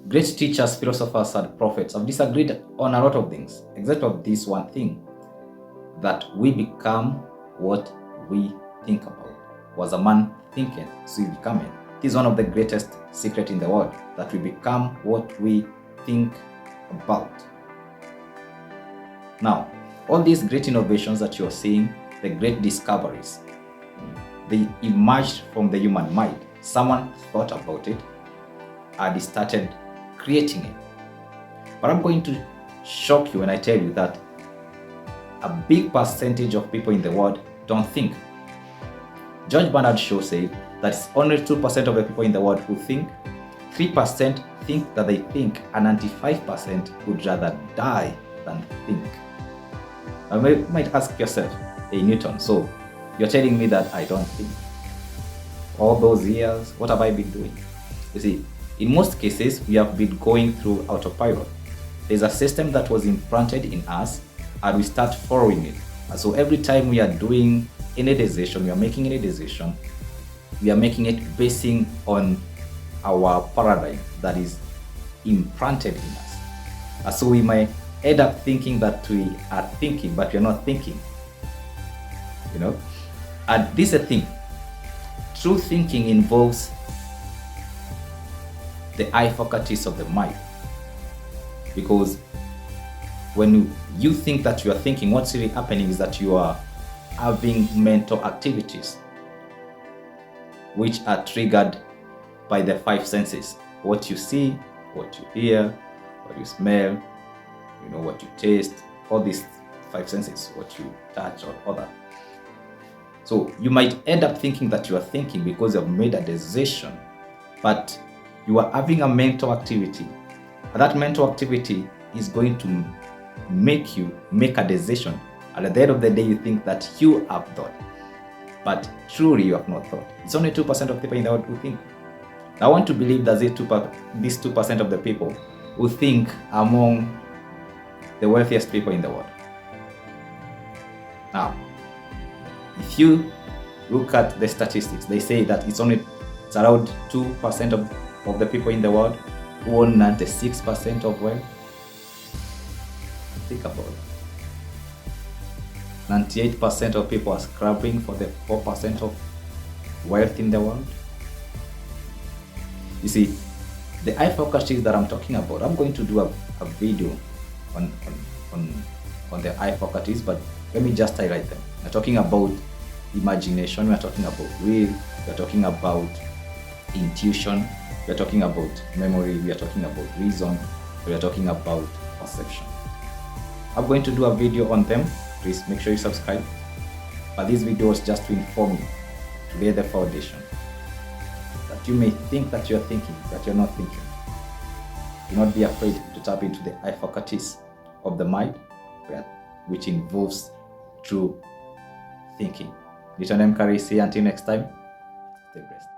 great teachers, philosophers, and prophets have disagreed on a lot of things, except of this one thing, that we become what we think about. Was a man thinketh, so he becometh. This is one of the greatest secrets in the world, that we become what we think about. Now, all these great innovations that you're seeing, the great discoveries, they emerged from the human mind. Someone thought about it and started creating it. But I'm going to shock you when I tell you that a big percentage of people in the world don't think. George Bernard Shaw said that it's only 2% of the people in the world who think, 3% think that they think, and 95% would rather die than think. Now, you might ask yourself, hey Newton, so you're telling me that I don't think? All those years, what have I been doing? You see, in most cases, we have been going through autopilot. There's a system that was implanted in us, and we start following it. And so every time we are doing any decision, we are making any decision, we are making it basing on our paradigm that is implanted in us. And so we might end up thinking that we are thinking, but we are not thinking. You know? And this is a thing. True thinking involves the faculties of the mind. Because when you think that you are thinking, what's really happening is that you are having mental activities which are triggered by the five senses. What you see, what you hear, what you smell, what you taste, all these five senses, what you touch or other. So you might end up thinking that you are thinking because you have made a decision, but you are having a mental activity. And that mental activity is going to make you make a decision. And at the end of the day, you think that you have thought, but truly you have not thought. It's only 2% of people in the world who think. Now, I want to believe that these 2% of the people who think among the wealthiest people in the world. Now, if you look at the statistics, they say that it's around 2% of the people in the world who own 96% of wealth. Think about it. 98% of people are scrapping for the 4% of wealth in the world. You see, the faculties that I'm talking about, I'm going to do a video on the faculties, but let me just highlight them. We're talking about imagination, we're talking about will, we're talking about intuition, we're talking about memory, we are talking about reason, we are talking about perception. I'm going to do a video on them. Please make sure you subscribe. But this video is just to inform you, to lay the foundation, that you may think that you're thinking, but you're not thinking. Do not be afraid to tap into the faculties of the mind, which involves true thinking. Newton M. Curry, see you until next time. Stay blessed.